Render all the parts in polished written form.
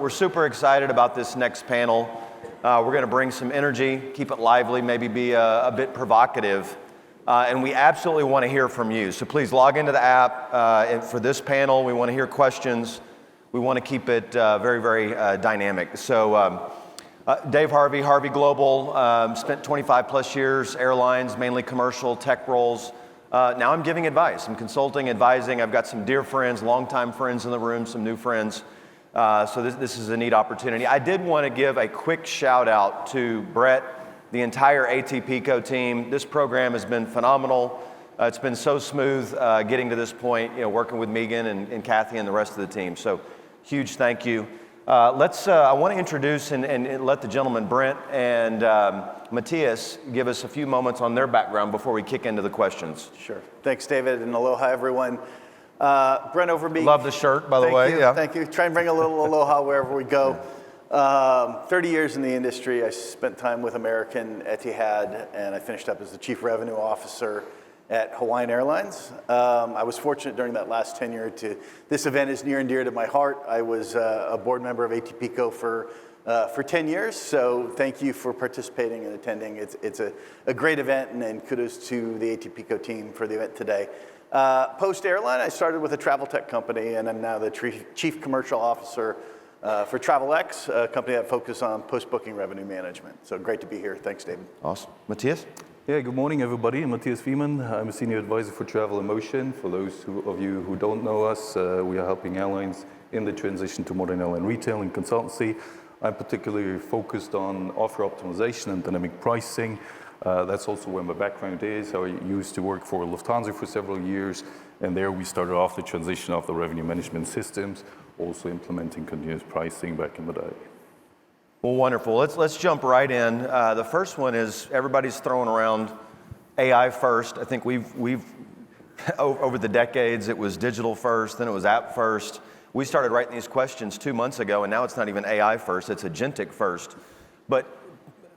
We're super excited about this next panel. We're going to bring some energy, keep it lively, maybe be a bit provocative. And we absolutely want to hear from you. So please log into the app. And for this panel, we want to hear questions. We want to keep it very, very dynamic. So Dave Harvey, Harvey Global, spent 25 plus years, airlines, mainly commercial, tech roles. Now I'm giving advice. I'm consulting, advising. I've got some dear friends, longtime friends in the room, some new friends. So this is a neat opportunity. I did want to give a quick shout out to Brent, the entire ATPCO team. This program has been phenomenal. It's been so smooth getting to this point, working with Megan and Kathy and the rest of the team. So huge thank you. I want to introduce and let the gentlemen, Brent and Matthias, give us a few moments on their background before we kick into the questions. Sure. Thanks, David, and aloha, everyone. Brent Overbeek. Love the shirt, by the way. Thank you. Try and bring a little aloha wherever we go. 30 years in the industry. I spent time with American, Etihad, and I finished up as the Chief Revenue Officer at Hawaiian Airlines. I was fortunate during that last tenure this event is near and dear to my heart. I was a board member of ATPCO for 10 years, so thank you for participating and attending. It's a great event, and kudos to the ATPCO team for the event today. Post-airline, I started with a travel tech company, and I'm now the Chief Commercial Officer for TravelX, a company that focuses on post-booking revenue management. So great to be here. Thanks, David. Awesome. Matthias? Yeah, good morning, everybody. I'm Matthias Viehmann. I'm a Senior Advisor for Travel and Motion. For those of you who don't know us, we are helping airlines in the transition to modern airline retail and consultancy. I'm particularly focused on offer optimization and dynamic pricing. That's also where my background is. I used to work for Lufthansa for several years, and there we started off the transition of the revenue management systems, also implementing continuous pricing back in the day. Well, wonderful. Let's jump right in. The first one is everybody's throwing around AI first. I think we've over the decades, it was digital first, then it was app first. We started writing these questions 2 months ago, and now it's not even AI first, it's agentic first. But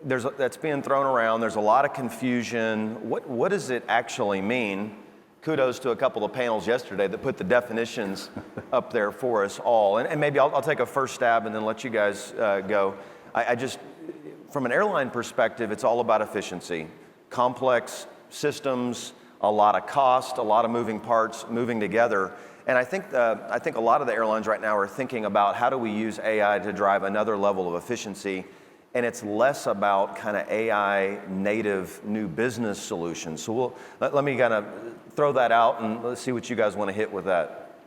that's being thrown around. There's a lot of confusion. What does it actually mean? Kudos to a couple of panels yesterday that put the definitions up there for us all. And maybe I'll take a first stab and then let you guys go. I just, from an airline perspective, it's all about efficiency. Complex systems, a lot of cost, a lot of moving parts moving together. And I think a lot of the airlines right now are thinking about how do we use AI to drive another level of efficiency. And it's less about kind of AI native new business solutions. So let me kind of throw that out and let's see what you guys want to hit with that.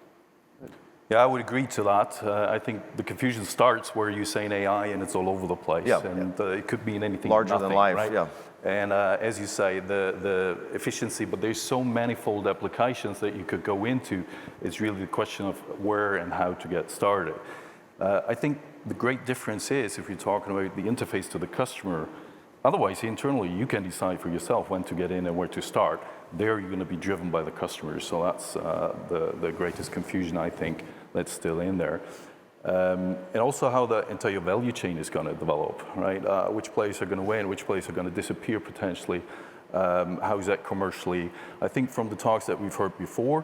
Yeah, I would agree to that. I think the confusion starts where you say AI and it's all over the place. Yeah, and it could mean anything. Larger than life, right? yeah. And as you say, the efficiency, but there's so manifold applications that you could go into. It's really the question of where and how to get started. I think the great difference is if you're talking about the interface to the customer, otherwise internally you can decide for yourself when to get in and where to start. There you're going to be driven by the customers. So that's the greatest confusion I think that's still in there. And also how the entire value chain is going to develop, right? Which players are going to win, which players are going to disappear potentially. How is that commercially? I think from the talks that we've heard before,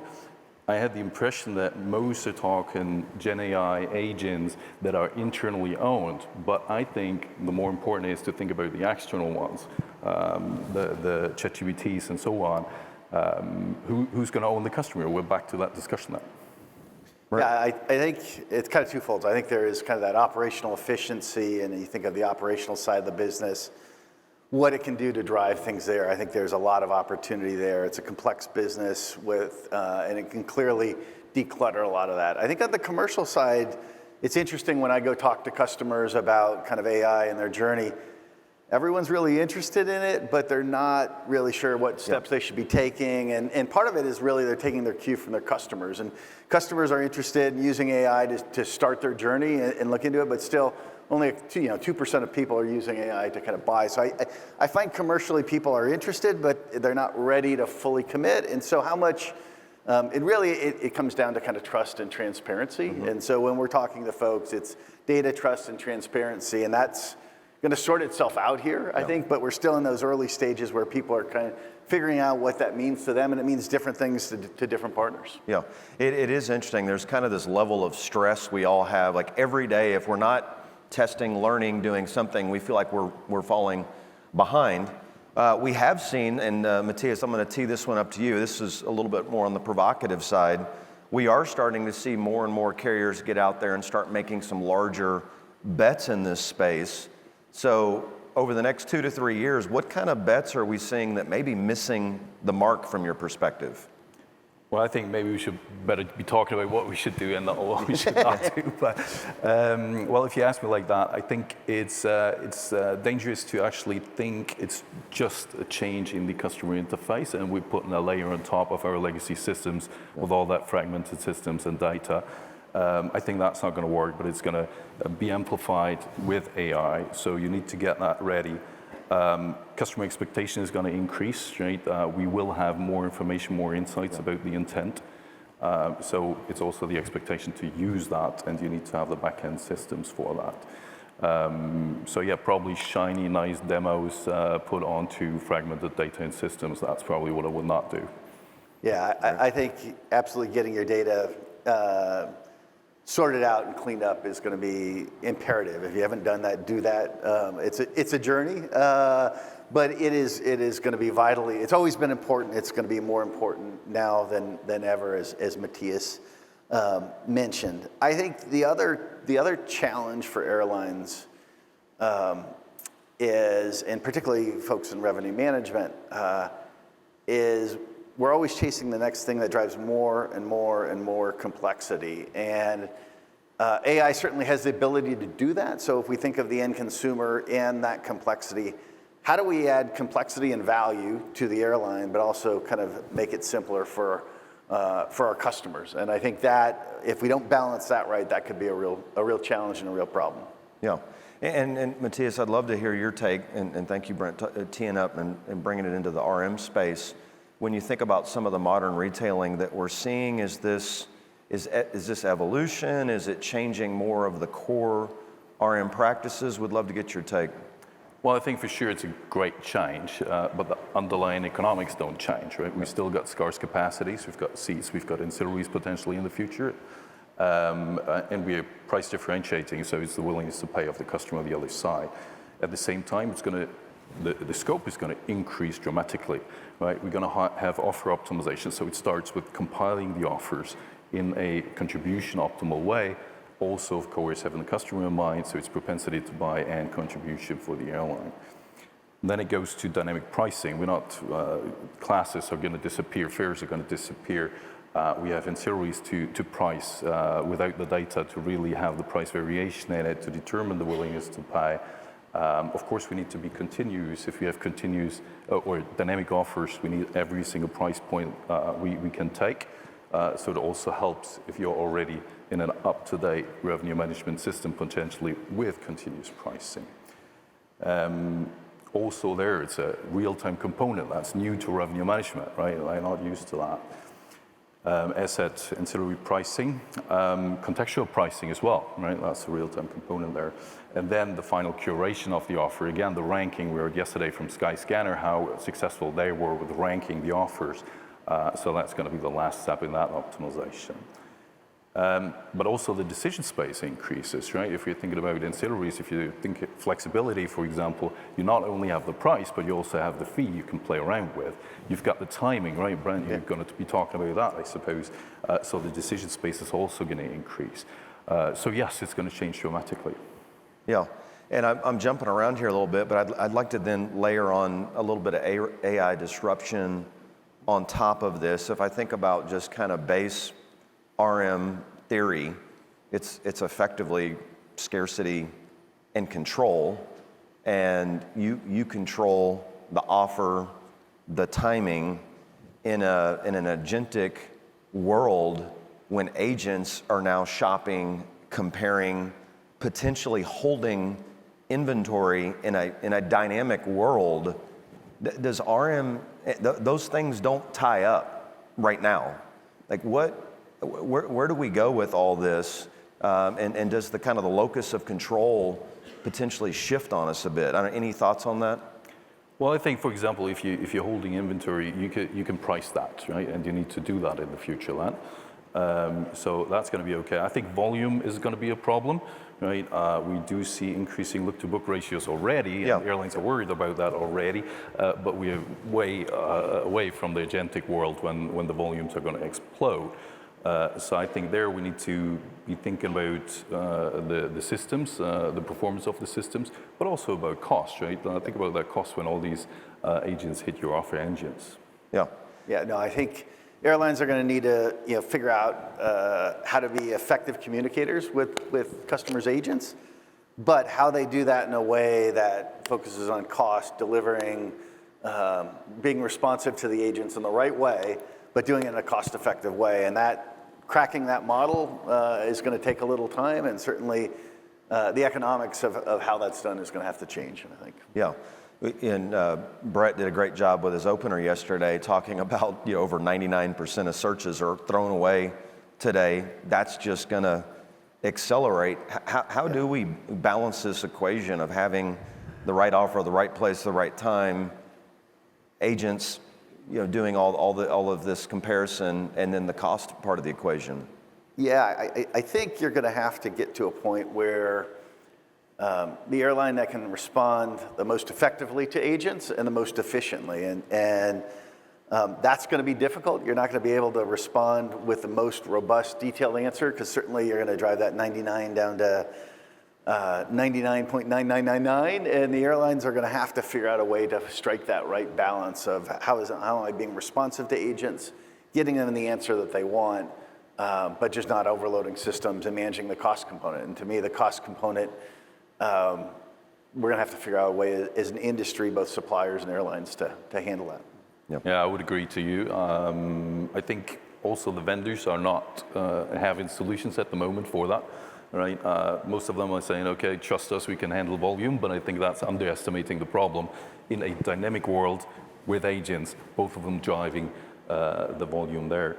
I had the impression that most are talking Gen AI agents that are internally owned, but I think the more important is to think about the external ones, the ChatGPTs and so on. Who's going to own the customer? We're back to that discussion now. Yeah, I think it's kind of twofold. I think there is kind of that operational efficiency, and you think of the operational side of the business, what it can do to drive things there. I think there's a lot of opportunity there. It's a complex business and it can clearly declutter a lot of that. I think on the commercial side, it's interesting when I go talk to customers about kind of AI and their journey. Everyone's really interested in it, but they're not really sure what steps they should be taking. And part of it is really they're taking their cue from their customers. And customers are interested in using AI to start their journey and look into it, but still only 2% of people are using AI to kind of buy. So I find commercially people are interested, but they're not ready to fully commit. And so how much, it comes down to kind of trust and transparency. Mm-hmm. And so when we're talking to folks, it's data, trust, and transparency. And that's going to sort itself out here, I think, but we're still in those early stages where people are kind of figuring out what that means to them, and it means different things to different partners. Yeah, it is interesting. There's kind of this level of stress we all have. Like every day, if we're not testing, learning, doing something, we feel like we're falling behind. We have seen, and Matthias, I'm going to tee this one up to you. This is a little bit more on the provocative side. We are starting to see more and more carriers get out there and start making some larger bets in this space. So over the next 2 to 3 years, what kind of bets are we seeing that may be missing the mark from your perspective? Well, I think maybe we should better be talking about what we should do and not what we should not do. But well, if you ask me like that, I think it's dangerous to actually think it's just a change in the customer interface, and we're putting a layer on top of our legacy systems with all that fragmented systems and data. I think that's not going to work, but it's going to be amplified with AI. So you need to get that ready. Customer expectation is going to increase, right? We will have more information, more insights about the intent. So it's also the expectation to use that, and you need to have the back-end systems for that. So yeah, probably shiny, nice demos put onto fragmented data and systems. That's probably what I would not do. Yeah, I think absolutely getting your data sorted out and cleaned up is going to be imperative. If you haven't done that, do that. It's a journey, but it is going to be vitally. It's always been important. It's going to be more important now than ever, as Matthias mentioned. I think the other challenge for airlines is, and particularly folks in revenue management, is we're always chasing the next thing that drives more and more and more complexity. And AI certainly has the ability to do that. So if we think of the end consumer and that complexity, how do we add complexity and value to the airline, but also kind of make it simpler for our customers? And I think that if we don't balance that right, that could be a real challenge and a real problem. Yeah. And Matthias, I'd love to hear your take, and thank you, Brent, teeing up and bringing it into the RM space. When you think about some of the modern retailing that we're seeing, is this evolution? Is it changing more of the core RM practices? Would love to get your take. Well, I think for sure it's a great change, but the underlying economics don't change, right? We've still got scarce capacities, we've got seats, we've got ancillaries potentially in the future, and we're price differentiating, so it's the willingness to pay of the customer on the other side. At the same time, it's going to the scope is going to increase dramatically, right? We're going to have offer optimization, so it starts with compiling the offers in a contribution optimal way. Also, of course, having the customer in mind, so it's propensity to buy and contribution for the airline. And then it goes to dynamic pricing. We're not, classes are going to disappear, fares are going to disappear. We have ancillaries to price without the data to really have the price variation in it to determine the willingness to pay. Of course, we need to be continuous. If we have continuous or dynamic offers, we need every single price point we can take. So it also helps if you're already in an up-to-date revenue management system, potentially with continuous pricing. Also there, it's a real-time component that's new to revenue management, right? I'm not used to that. Asset ancillary pricing, contextual pricing as well, right? That's a real-time component there. And then the final curation of the offer. Again, the ranking, we heard yesterday from Skyscanner how successful they were with ranking the offers. So that's going to be the last step in that optimization. But also the decision space increases, right? If you're thinking about ancillaries, if you think flexibility, for example, you not only have the price, but you also have the fee you can play around with. You've got the timing, right, Brent? You're going to be talking about that, I suppose. So the decision space is also going to increase. So yes, it's going to change dramatically. Yeah, and I'm jumping around here a little bit, but I'd like to then layer on a little bit of AI disruption on top of this. If I think about just kind of base RM theory, it's effectively scarcity and control, and you control the offer, the timing in an agentic world when agents are now shopping, comparing, potentially holding inventory in a dynamic world. Does RM, those things don't tie up right now? Like where do we go with all this? And does the kind of the locus of control potentially shift on us a bit? Any thoughts on that? Well, I think, for example, if you're holding inventory, you can price that, right? And you need to do that in the future, so that's going to be okay. I think volume is going to be a problem, right? We do see increasing look-to-book ratios already, and airlines are worried about that already. But we are way away from the agentic world when the volumes are going to explode. So I think there we need to be thinking about the systems, the performance of the systems, but also about cost, right? Think about that cost when all these agents hit your offer engines. Yeah. Yeah, no, I think airlines are going to need to figure out how to be effective communicators with customers' agents, but how they do that in a way that focuses on cost, delivering, being responsive to the agents in the right way, but doing it in a cost-effective way. And that cracking that model is going to take a little time, and certainly the economics of how that's done is going to have to change, I think. Yeah. And Brent did a great job with his opener yesterday talking about over 99% of searches are thrown away today. That's just going to accelerate. How do we balance this equation of having the right offer, the right place, the right time, agents doing all of this comparison, and then the cost part of the equation? Yeah, I think you're going to have to get to a point where the airline that can respond the most effectively to agents and the most efficiently, and that's going to be difficult. You're not going to be able to respond with the most robust, detailed answer, because certainly you're going to drive that 99 down to 99.9999, and the airlines are going to have to figure out a way to strike that right balance of how am I being responsive to agents, getting them the answer that they want, but just not overloading systems and managing the cost component. And to me, the cost component, we're going to have to figure out a way as an industry, both suppliers and airlines, to handle that. Yeah, I would agree to you. I think also the vendors are not having solutions at the moment for that. Right, most of them are saying, okay, trust us, we can handle volume, but I think that's underestimating the problem in a dynamic world with agents, both of them driving the volume there.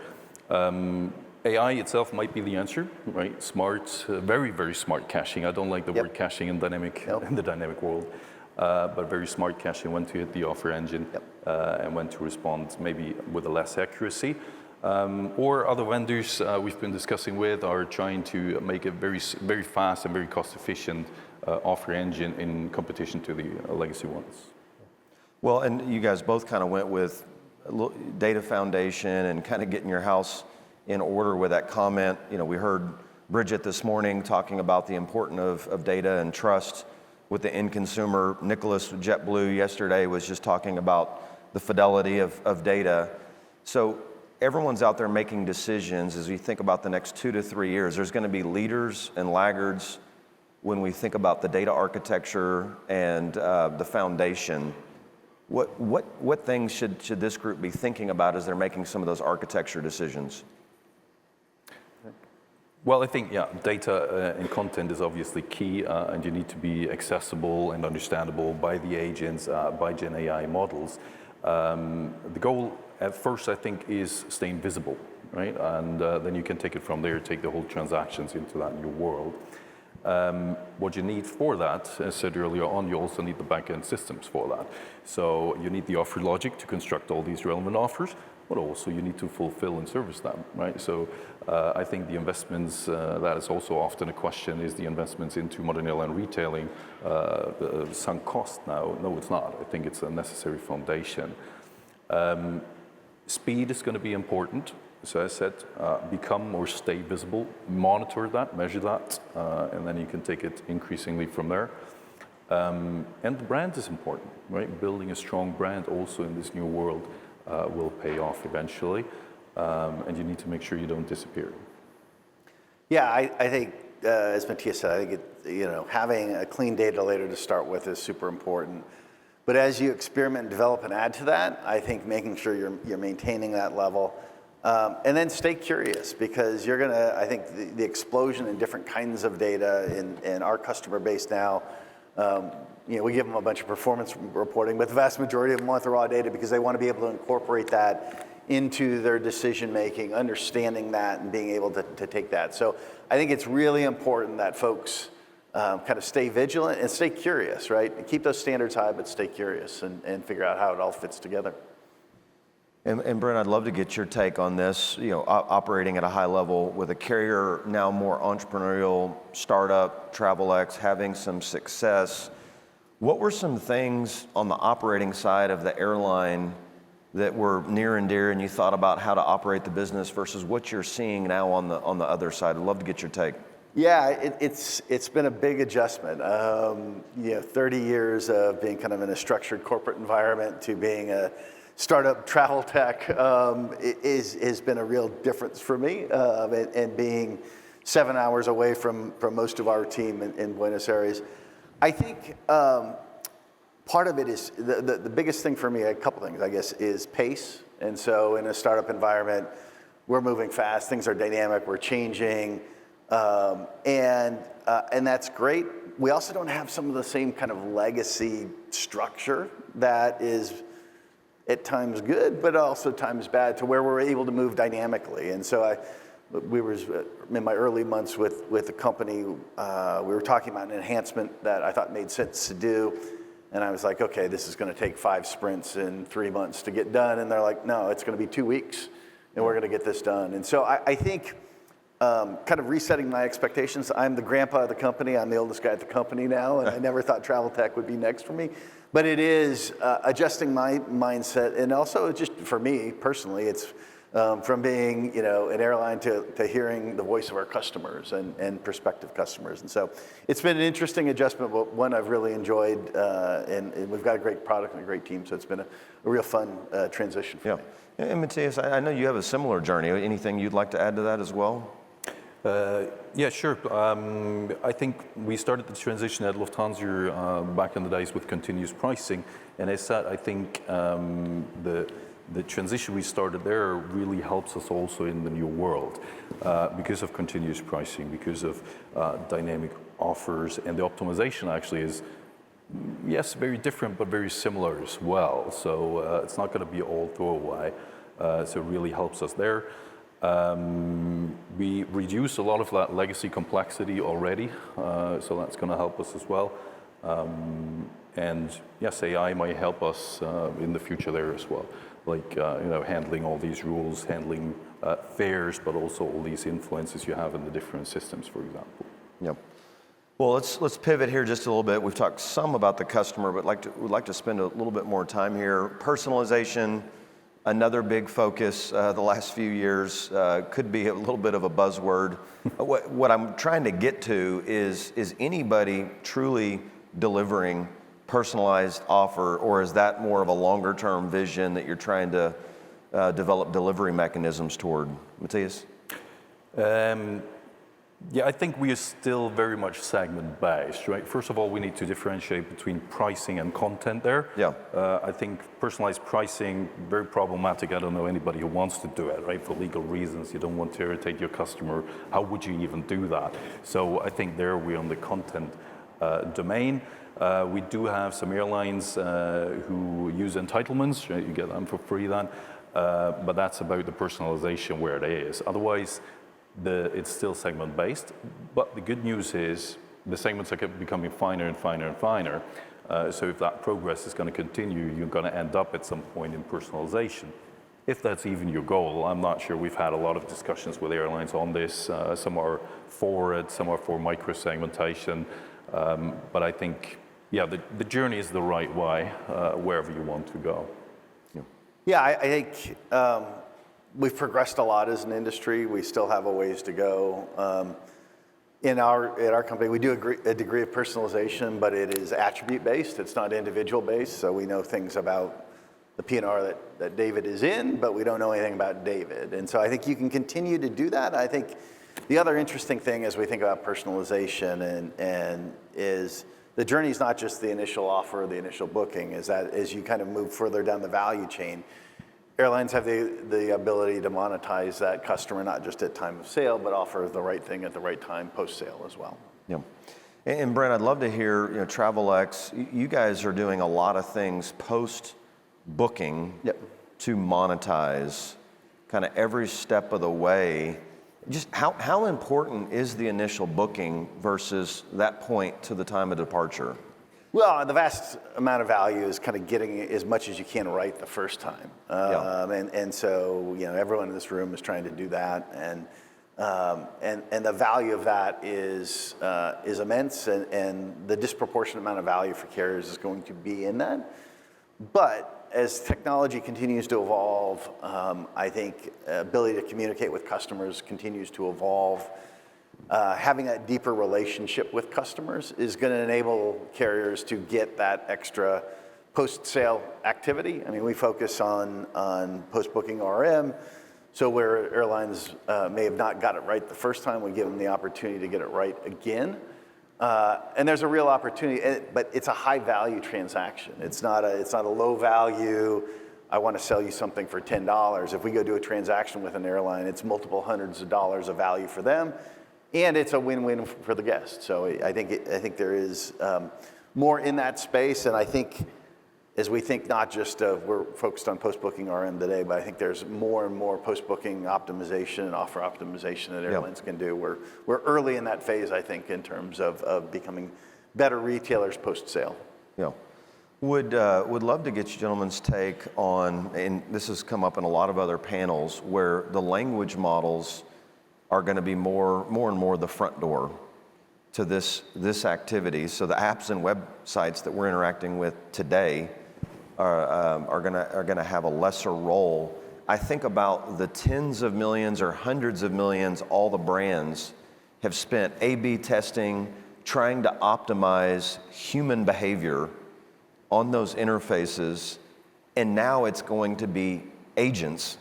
AI itself might be the answer, right? Smart, very, very smart caching. I don't like the word caching in the dynamic world, but very smart caching when to hit the offer engine and when to respond maybe with a less accuracy. Or other vendors we've been discussing with are trying to make a very, very fast and very cost-efficient offer engine in competition to the legacy ones. Well, and you guys both kind of went with data foundation and kind of getting your house in order with that comment. We heard Bridget this morning talking about the importance of data and trust with the end consumer. Nicholas with JetBlue yesterday was just talking about the fidelity of data. So everyone's out there making decisions as we think about the next 2 to 3 years. There's going to be leaders and laggards when we think about the data architecture and the foundation. What things should this group be thinking about as they're making some of those architecture decisions? Well, I think, data and content is obviously key, and you need to be accessible and understandable by the agents, by Gen AI models. The goal at first, I think, is staying visible, right? And then you can take it from there, take the whole transactions into that new world. What you need for that, as I said earlier on, you also need the back-end systems for that. So you need the offer logic to construct all these relevant offers, but also you need to fulfill and service them, right? So I think the investments, that is also often a question, is the investments into modern airline retailing the sunk cost now? No, it's not. I think it's a necessary foundation. Speed is going to be important. So as I said, become or stay visible, monitor that, measure that, and then you can take it increasingly from there. And the brand is important, right? Building a strong brand also in this new world will pay off eventually, and you need to make sure you don't disappear. Yeah, I think, as Matthias said, I think having a clean data layer to start with is super important. But as you experiment, develop, and add to that, I think making sure you're maintaining that level, and then stay curious, because you're gonna. I think the explosion in different kinds of data in our customer base now. We give them a bunch of performance reporting, but the vast majority of them want the raw data because they want to be able to incorporate that into their decision making, understanding that, and being able to take that. So I think it's really important that folks kind of stay vigilant and stay curious, right? And keep those standards high, but stay curious and figure out how it all fits together. And Brent, I'd love to get your take on this, operating at a high level with a carrier now more entrepreneurial, startup, TravelX, having some success. What were some things on the operating side of the airline that were near and dear and you thought about how to operate the business versus what you're seeing now on the other side? I'd love to get your take. Yeah, it's been a big adjustment. 30 years of being kind of in a structured corporate environment to being a startup travel tech has been a real difference for me, and being 7 hours away from most of our team in Buenos Aires. I think part of it is, the biggest thing for me, a couple things, I guess, is pace. And so in a startup environment, we're moving fast, things are dynamic, we're changing, and that's great. We also don't have some of the same kind of legacy structure that is at times good, but also times bad, to where we're able to move dynamically. And so we were in my early months with the company, we were talking about an enhancement that I thought made sense to do. And I was like, okay, this is going to take 5 sprints in 3 months to get done. And they're like, no, it's going to be 2 weeks, and we're going to get this done. And so I think kind of resetting my expectations. I'm the grandpa of the company. I'm the oldest guy at the company now, and I never thought travel tech would be next for me. But it is adjusting my mindset, and also just for me personally, it's from being an airline to hearing the voice of our customers and prospective customers. And so it's been an interesting adjustment, but one I've really enjoyed, and we've got a great product and a great team, so it's been a real fun transition for me. And Matthias, I know you have a similar journey. Anything you'd like to add to that as well? Yeah, sure. I think we started the transition at Lufthansa back in the days with continuous pricing, and as said, I think the transition we started there really helps us also in the new world because of continuous pricing, because of dynamic offers, and the optimization actually is, yes, very different, but very similar as well. So it's not going to be all throwaway. So it really helps us there. We reduce a lot of that legacy complexity already, so that's going to help us as well. And yes, AI might help us in the future there as well, like handling all these rules, handling fares, but also all these influences you have in the different systems, for example. Yep. Well, let's pivot here just a little bit. We've talked some about the customer, but we'd like to spend a little bit more time here. Personalization. Another big focus the last few years, could be a little bit of a buzzword. What I'm trying to get to is anybody truly delivering personalized offer, or is that more of a longer term vision that you're trying to develop delivery mechanisms toward? Matthias? Yeah, I think we are still very much segment-based, right? First of all, we need to differentiate between pricing and content there. Yeah. I think personalized pricing, very problematic. I don't know anybody who wants to do it, right? For legal reasons, you don't want to irritate your customer. How would you even do that? So I think there we're on the content domain. We do have some airlines who use entitlements, right? You get them for free then. But that's about the personalization where it is. Otherwise, it's still segment-based, but the good news is the segments are becoming finer and finer and finer. So if that progress is going to continue, you're going to end up at some point in personalization. If that's even your goal, I'm not sure. We've had a lot of discussions with airlines on this. Some are for it, some are for micro-segmentation. But I think, yeah, the journey is the right way, wherever you want to go. Yeah, I think we've progressed a lot as an industry. We still have a ways to go. At our company, we do a degree of personalization, but it is attribute-based. It's not individual-based. So we know things about the P&R that David is in, but we don't know anything about David. And so I think you can continue to do that. I think the other interesting thing as we think about personalization and is the journey is not just the initial offer, the initial booking, is that as you kind of move further down the value chain, airlines have the ability to monetize that customer, not just at time of sale, but offer the right thing at the right time post-sale as well. Yeah. And Brent, I'd love to hear, TravelX, you guys are doing a lot of things post-booking to monetize kind of every step of the way. Just how important is the initial booking versus that point to the time of departure? Well, the vast amount of value is kind of getting as much as you can right the first time. And so, everyone in this room is trying to do that. And the value of that is immense, and the disproportionate amount of value for carriers is going to be in that. But as technology continues to evolve, I think ability to communicate with customers continues to evolve. Having that deeper relationship with customers is going to enable carriers to get that extra post-sale activity. I mean, we focus on post-booking RM. So where airlines may have not got it right the first time, we give them the opportunity to get it right again. And there's a real opportunity, but it's a high-value transaction. It's not a low-value, I want to sell you something for $10. If we go do a transaction with an airline, it's multiple hundreds of dollars of value for them, and it's a win-win for the guest. So I think there is more in that space, and I think as we think not just we're focused on post-booking RM today, but I think there's more and more post-booking optimization and offer optimization that airlines can do. We're early in that phase, I think, in terms of becoming better retailers post-sale. Yeah. Would love to get you gentlemen's take on, and this has come up in a lot of other panels, where the language models are going to be more and more the front door to this activity. So the apps and websites that we're interacting with today are going to have a lesser role. I think about the tens of millions or hundreds of millions all the brands have spent A/B testing, trying to optimize human behavior on those interfaces, and now it's going to be agents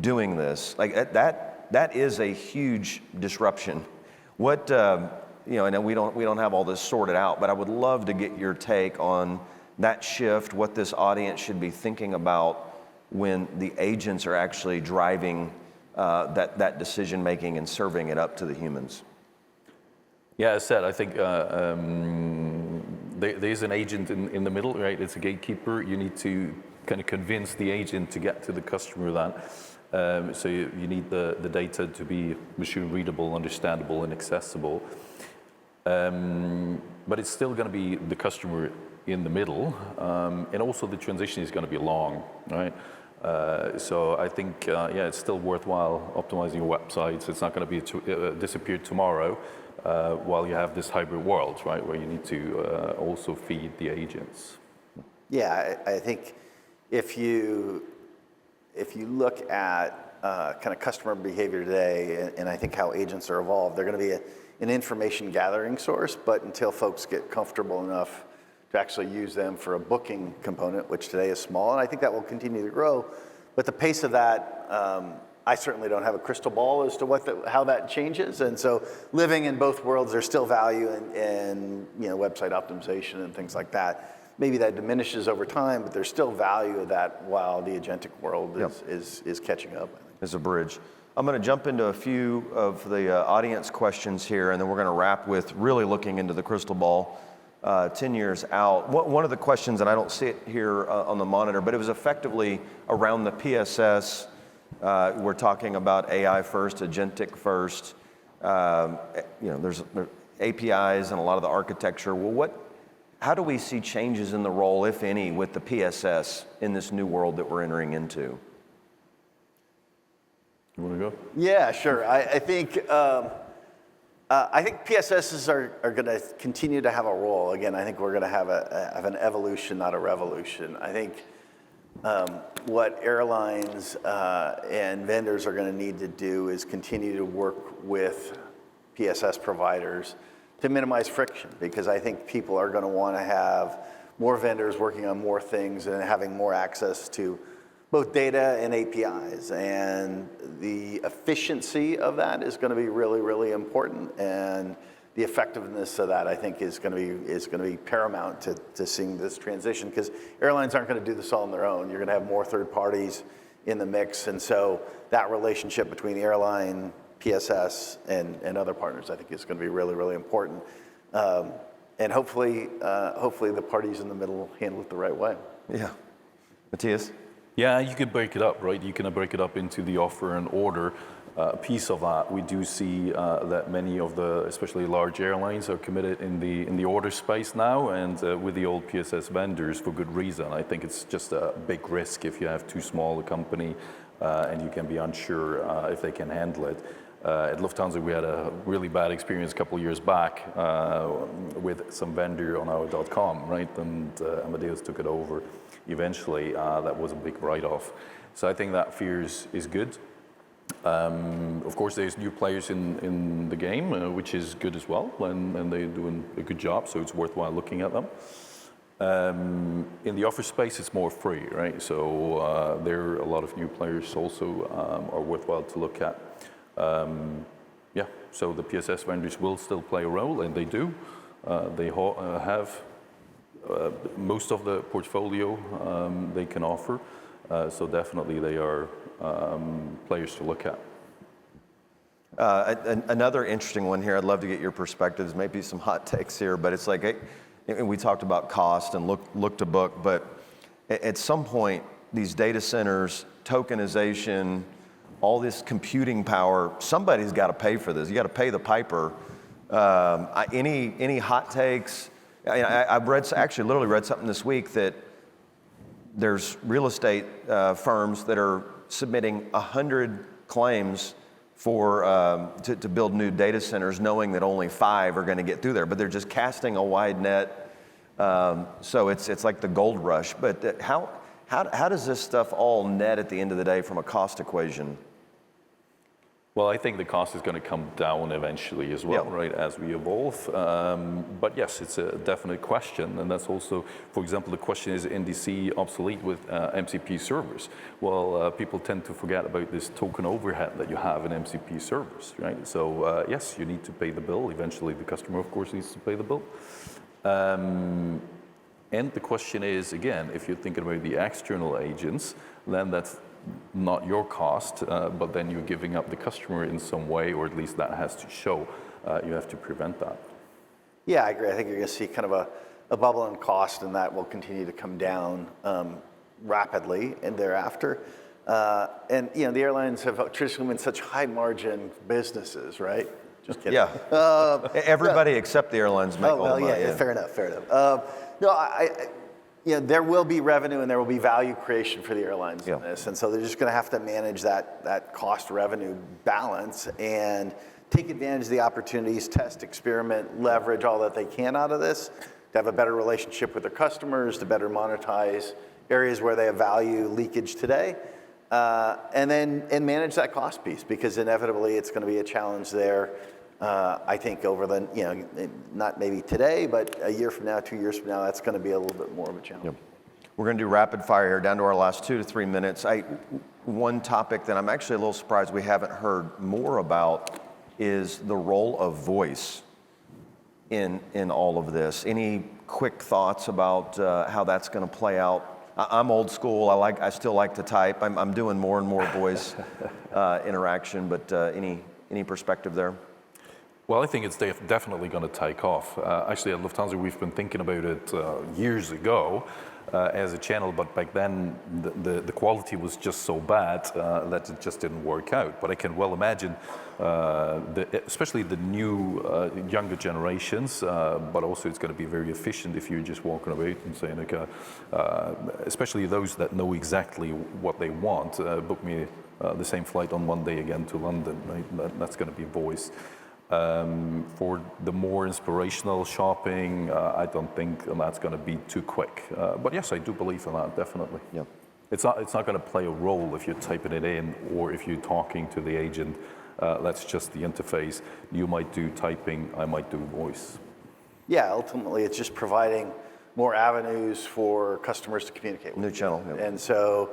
doing this. Like that is a huge disruption. What and we don't have all this sorted out, but I would love to get your take on that shift, what this audience should be thinking about when the agents are actually driving that decision making and serving it up to the humans. Yeah, as said, I think there's an agent in the middle, right? It's a gatekeeper. You need to kind of convince the agent to get to the customer then. So you need the data to be machine readable, understandable, and accessible. But it's still going to be the customer in the middle, and also the transition is going to be long, right? So I think, it's still worthwhile optimizing your websites. It's not going to be disappear tomorrow while you have this hybrid world, right, where you need to also feed the agents. Yeah, I think if you look at kind of customer behavior today, and I think how agents are evolved, they're going to be an information gathering source, but until folks get comfortable enough to actually use them for a booking component, which today is small, and I think that will continue to grow. But the pace of that, I certainly don't have a crystal ball as to how that changes. And so living in both worlds, there's still value in website optimization and things like that. Maybe that diminishes over time, but there's still value of that while the agentic world is catching up. As a bridge. I'm going to jump into a few of the audience questions here, and then we're going to wrap with really looking into the crystal ball 10 years out. One of the questions, and I don't see it here on the monitor, but it was effectively around the PSS. We're talking about AI first, agentic first. There's APIs and a lot of the architecture. Well, how do we see changes in the role, if any, with the PSS in this new world that we're entering into? You want to go? Yeah, sure. I think PSSs are going to continue to have a role. Again, I think we're going to have an evolution, not a revolution. I think what airlines and vendors are going to need to do is continue to work with PSS providers to minimize friction, because I think people are going to want to have more vendors working on more things and having more access to both data and APIs, and the efficiency of that is going to be really, really important, and the effectiveness of that, I think, is going to be paramount to seeing this transition, because airlines aren't going to do this all on their own. You're going to have more third parties in the mix, and so that relationship between the airline, PSS, and other partners, I think, is going to be really, really important, and hopefully the parties in the middle handle it the right way. Yeah, Matthias. Yeah, you could break it up, right? You can break it up into the offer and order. piece of that, we do see that many of the, especially large airlines, are committed in the order space now, and with the old PSS vendors for good reason. I think it's just a big risk if you have too small a company and you can be unsure if they can handle it. At Lufthansa, we had a really bad experience a couple of years back with some vendor on our .com, right? And Matthias took it over. Eventually, that was a big write-off. So I think that fear is good. Of course, there's new players in the game, which is good as well, and they're doing a good job, so it's worthwhile looking at them. In the offer space, it's more free, right? So there are a lot of new players also are worthwhile to look at. So the PSS vendors will still play a role, and they do. They have most of the portfolio they can offer, so definitely they are players to look at. Another interesting one here, I'd love to get your perspectives, maybe some hot takes here, but it's like, and we talked about cost and look to book, but at some point, these data centers, tokenization, all this computing power, somebody's got to pay for this. You got to pay the piper. Any hot takes? I've literally read something this week that there's real estate firms that are submitting 100 claims for to build new data centers, knowing that only 5 are going to get through there. But they're just casting a wide net. So it's like the gold rush. But how does this stuff all net at the end of the day from a cost equation? Well, I think the cost is going to come down eventually as well, right, as we evolve. But yes, it's a definite question. And that's also, for example, the question is NDC obsolete with MCP servers? Well, people tend to forget about this token overhead that you have in MCP servers, right? So yes, you need to pay the bill. Eventually, the customer, of course, needs to pay the bill. And the question is, again, if you're thinking about the external agents, then that's not your cost, but then you're giving up the customer in some way, or at least that has to show. You have to prevent that. Yeah, I agree. I think you're going to see kind of a bubble in cost, and that will continue to come down rapidly and thereafter. And the airlines have traditionally been such high margin businesses, right? Just kidding. Yeah. Everybody except the airlines make all the money. Yeah, fair enough. There will be revenue and there will be value creation for the airlines in this. And so they're just going to have to manage that cost revenue balance and take advantage of the opportunities, test, experiment, leverage all that they can out of this, to have a better relationship with their customers, to better monetize areas where they have value leakage today, and manage that cost piece, because inevitably it's going to be a challenge there. I think over not maybe today, but a year from now, 2 years from now, that's going to be a little bit more of a challenge. Yep. We're going to do rapid fire here, down to our last 2 to 3 minutes. One topic that I'm actually a little surprised we haven't heard more about is the role of voice in all of this. Any quick thoughts about how that's going to play out? I'm old school. I still like to type. I'm doing more and more voice interaction, but any perspective there? Well, I think it's definitely going to take off. Actually, at Lufthansa, we've been thinking about it years ago as a channel, but back then the quality was just so bad that it just didn't work out. But I can well imagine, especially the new younger generations, but also it's going to be very efficient if you're just walking about and saying, like, especially those that know exactly what they want, book me the same flight on one day again to London, right? That's going to be voice. For the more inspirational shopping, I don't think that's going to be too quick. But yes, I do believe in that, definitely. Yeah. It's not going to play a role if you're typing it in or if you're talking to the agent. That's just the interface. You might do typing, I might do voice. Yeah, ultimately it's just providing more avenues for customers to communicate with New channel. Yep. And so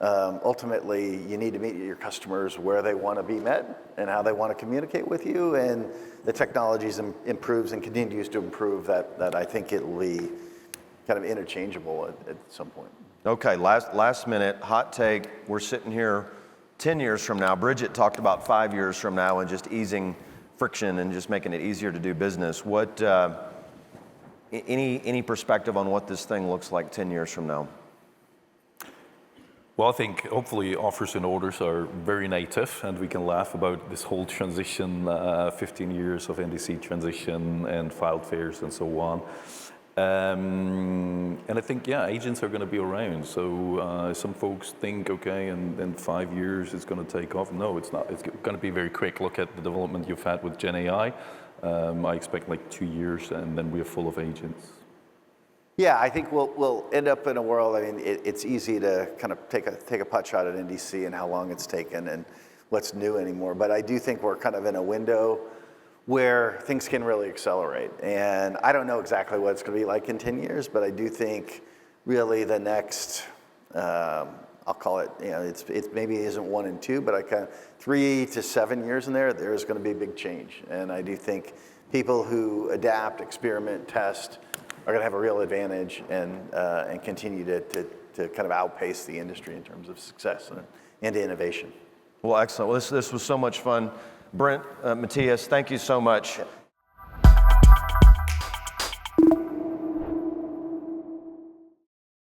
ultimately, you need to meet your customers where they want to be met and how they want to communicate with you. And the technology improves and continues to improve that I think it will be kind of interchangeable at some point. Okay, last minute, hot take. We're sitting here 10 years from now. Bridget talked about 5 years from now and just easing friction and just making it easier to do business. What, any perspective on what this thing looks like 10 years from now? Well, I think hopefully offers and orders are very native, and we can laugh about this whole transition, 15 years of NDC transition and filed fares and so on. And I think, yeah, agents are going to be around. So some folks think, okay, in 5 years it's going to take off. No, it's not. It's going to be very quick. Look at the development you've had with Gen AI. I expect like 2 years, and then we're full of agents. Yeah, I think we'll end up in a world. I mean, it's easy to kind of take a pot shot at NDC and how long it's taken and what's new anymore. But I do think we're kind of in a window where things can really accelerate. And I don't know exactly what it's going to be like in 10 years, but I do think really the next, I'll call it, you know, it maybe isn't 1 and 2, but I kind of 3 to 7 years in there is going to be a big change. And I do think people who adapt, experiment, test, are going to have a real advantage and continue to kind of outpace the industry in terms of success and innovation. Well, excellent. Well, this was so much fun. Brent, Matthias, thank you so much.